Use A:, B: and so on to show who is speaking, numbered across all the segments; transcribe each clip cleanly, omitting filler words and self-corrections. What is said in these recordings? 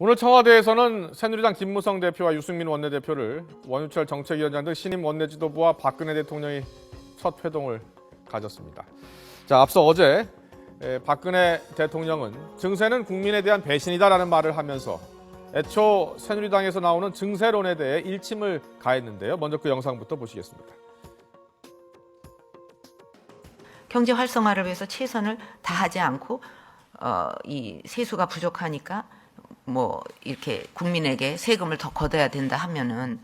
A: 오늘 청와대에서는 새누리당 김무성 대표와 유승민 원내대표를 원유철 정책위원장 등 신임 원내지도부와 박근혜 대통령이 첫 회동을 가졌습니다. 자, 앞서 어제 박근혜 대통령은 증세는 국민에 대한 배신이다라는 말을 하면서 애초 새누리당에서 나오는 증세론에 대해 일침을 가했는데요. 먼저 그 영상부터 보시겠습니다.
B: 경제 활성화를 위해서 최선을 다하지 않고 이 세수가 부족하니까 뭐 이렇게 국민에게 세금을 더 걷어야 된다 하면은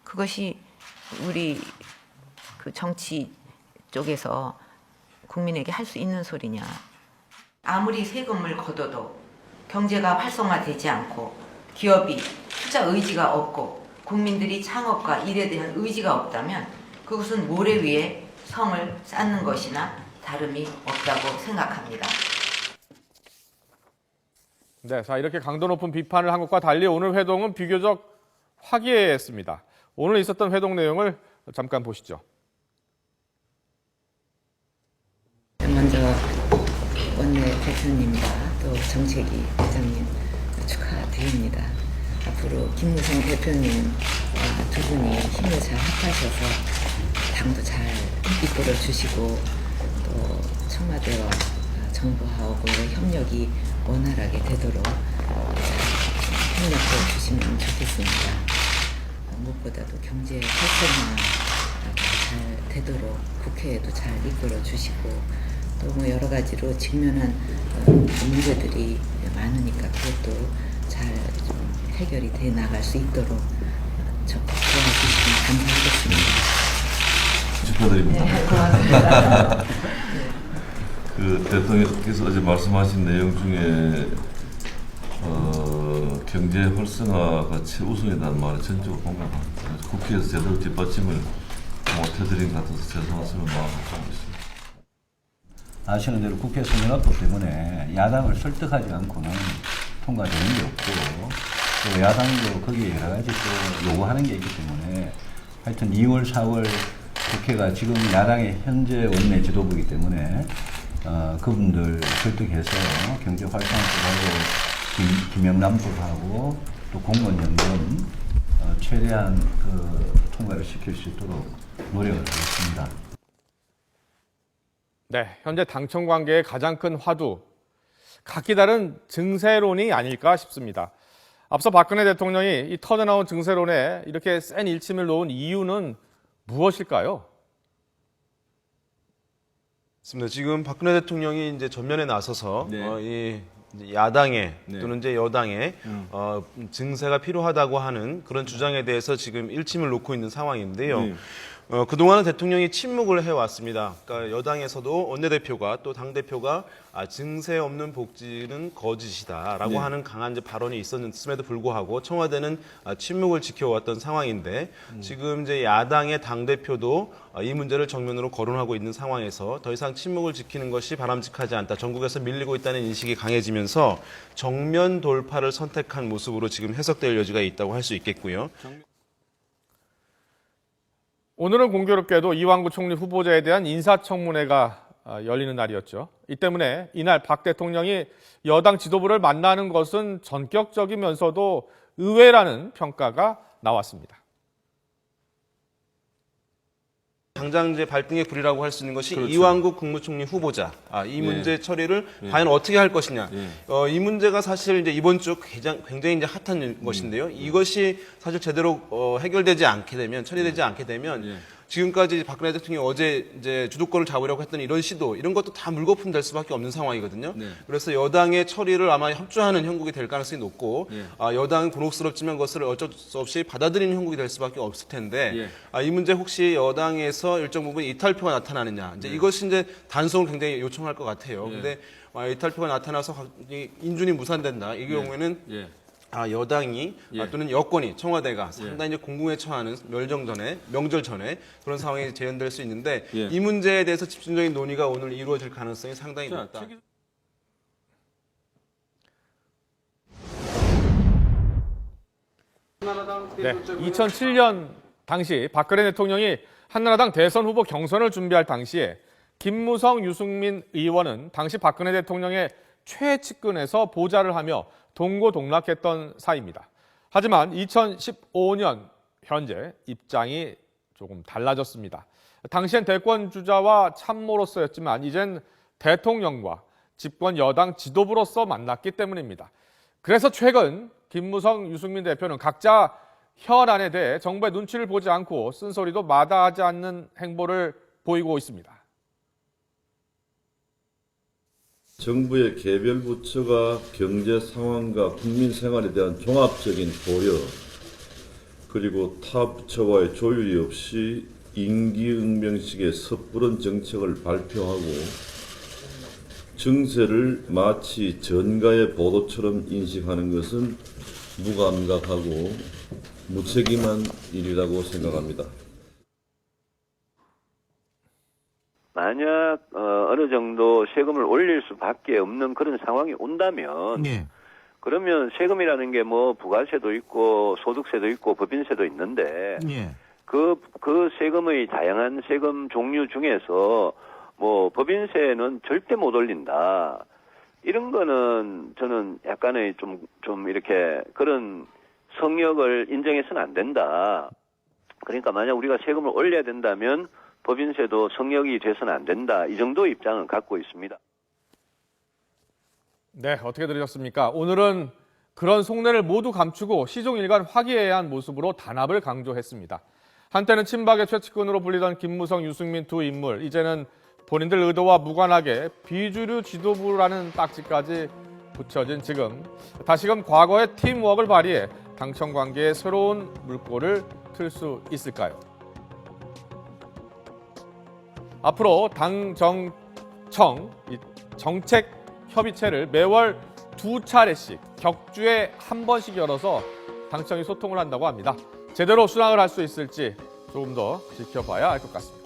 B: 그것이 우리 그 정치 쪽에서 국민에게 할 수 있는 소리냐. 아무리 세금을 걷어도 경제가 활성화되지 않고 기업이 투자 의지가 없고 국민들이 창업과 일에 대한 의지가 없다면 그것은 모래 위에 성을 쌓는 것이나 다름이 없다고 생각합니다.
A: 네, 자 이렇게 강도 높은 비판을 한 것과 달리 오늘 회동은 비교적 화기애애했습니다. 오늘 있었던 회동 내용을 잠깐 보시죠.
B: 먼저 원내 대표님과 또 정책위 회장님 축하드립니다. 앞으로 김무성 대표님과 두 분이 힘을 잘 합하셔서 당도 잘 이끌어 주시고 또 청와대와 정부하고의 협력이 원활하게 되도록 협력해 주시면 좋겠습니다. 무엇보다도 경제 활성화가 잘 되도록 국회에도 잘 이끌어 주시고 또 뭐 여러 가지로 직면한 문제들이 많으니까 그것도 잘 좀 해결이 돼 나갈 수 있도록 적극 도와주시면 감사하겠습니다.
C: 축하드립니다.
B: 네, 고맙습니다.
C: 그 대통령께서 어제 말씀하신 내용 중에 경제 활성화가 최우선이라는 말에 전적으로 공감합니다. 국회에서 제대로 뒷받침을 못해드린 것 같아서 죄송스러운 마음을 갖고 있습니다.
D: 아시는 대로 국회 성명학법 때문에 야당을 설득하지 않고는 통과되는 게 없고 또 야당도 거기에 여러 가지 또 요구하는 게 있기 때문에 하여튼 2월, 4월 국회가 지금 야당의 현재 원내 지도부이기 때문에 그분들 설득해서 경제 활성화하고 김영란법하고 또 공무원연금 최대한 통과를 시킬 수 있도록 노력을 하겠습니다.
A: 네, 현재 당청 관계의 가장 큰 화두, 각기 다른 증세론이 아닐까 싶습니다. 앞서 박근혜 대통령이 이 터져나온 증세론에 이렇게 센 일침을 놓은 이유는 무엇일까요?
E: 맞습니다. 지금 박근혜 대통령이 이제 전면에 나서서
C: 네.
E: 이 야당의
C: 네.
E: 또는 이제 여당의 증세가 필요하다고 하는 그런 주장에 대해서 지금 일침을 놓고 있는 상황인데요.
C: 네.
E: 그동안은 대통령이 침묵을 해왔습니다. 그러니까 여당에서도 원내대표가 또 당대표가 증세 없는 복지는 거짓이다라고
C: 네.
E: 하는 강한 이제 발언이 있었음에도 불구하고 청와대는 침묵을 지켜왔던 상황인데 지금 이제 야당의 당대표도 이 문제를 정면으로 거론하고 있는 상황에서 더 이상 침묵을 지키는 것이 바람직하지 않다. 전국에서 밀리고 있다는 인식이 강해지면서 정면 돌파를 선택한 모습으로 지금 해석될 여지가 있다고 할 수 있겠고요.
A: 오늘은 공교롭게도 이완구 총리 후보자에 대한 인사청문회가 열리는 날이었죠. 이 때문에 이날 박 대통령이 여당 지도부를 만나는 것은 전격적이면서도 의외라는 평가가 나왔습니다.
E: 당장 이제 발등에 불이라고 할 수 있는 것이
C: 그렇죠.
E: 이완구 국무총리 후보자. 이 문제 처리를 과연 어떻게 할 것이냐. 이 문제가 사실 이제 이번 주 굉장히 이제 핫한 것인데요. 이것이 사실 제대로 해결되지 않게 되면, 처리되지 않게 되면 지금까지 박근혜 대통령이 어제 이제 주도권을 잡으려고 했던 이런 시도, 이런 것도 다 물거품 될 수밖에 없는 상황이거든요. 그래서 여당의 처리를 아마 협조하는 형국이 될 가능성이 높고, 여당은 곤혹스럽지만 그것을 어쩔 수 없이 받아들이는 형국이 될 수밖에 없을 텐데, 이 문제 혹시 여당에서 일정 부분 이탈표가 나타나느냐, 이제 이것이 이제 단속을 굉장히 요청할 것 같아요. 근데 이탈표가 나타나서 인준이 무산된다. 이 경우에는 여당이 또는 여권이 청와대가 상당히 이제 공공에 처하는 명절 전에 그런 상황이 재현될 수 있는데 이 문제에 대해서 집중적인 논의가 오늘 이루어질 가능성이 상당히 높다.
A: 네, 2007년 당시 박근혜 대통령이 한나라당 대선 후보 경선을 준비할 당시에 김무성, 유승민 의원은 당시 박근혜 대통령의 최측근에서 보좌를 하며 동고동락했던 사이입니다. 하지만 2015년 현재 입장이 조금 달라졌습니다. 당시엔 대권 주자와 참모로서였지만 이젠 대통령과 집권 여당 지도부로서 만났기 때문입니다. 그래서 최근 김무성, 유승민 대표는 각자 현안에 대해 정부의 눈치를 보지 않고 쓴소리도 마다하지 않는 행보를 보이고 있습니다.
C: 정부의 개별 부처가 경제 상황과 국민 생활에 대한 종합적인 고려, 그리고 타 부처와의 조율이 없이 임기응명식의 섣부른 정책을 발표하고 정세를 마치 전가의 보도처럼 인식하는 것은 무감각하고 무책임한 일이라고 생각합니다.
F: 만약 어느 정도 세금을 올릴 수밖에 없는 그런 상황이 온다면 그러면 세금이라는 게 뭐 부가세도 있고 소득세도 있고 법인세도 있는데 그 세금의 다양한 세금 종류 중에서 뭐 법인세는 절대 못 올린다. 이런 거는 저는 약간의 좀 이렇게 그런 성역을 인정해서는 안 된다. 그러니까 만약 우리가 세금을 올려야 된다면 법인세도 성역이 돼서는 안 된다. 이 정도 입장은 갖고 있습니다.
A: 네, 어떻게 들으셨습니까? 오늘은 그런 속내를 모두 감추고 시종일관 화기애애한 모습으로 단합을 강조했습니다. 한때는 친박의 최측근으로 불리던 김무성, 유승민 두 인물, 이제는 본인들 의도와 무관하게 비주류 지도부라는 딱지까지 붙여진 지금 다시금 과거의 팀워크를 발휘해 당청 관계에 새로운 물꼬를 틀 수 있을까요? 앞으로 당정청 정책 협의체를 매월 2차례씩 격주에 한 번씩 열어서 당청이 소통을 한다고 합니다. 제대로 순항을 할 수 있을지 조금 더 지켜봐야 할 것 같습니다.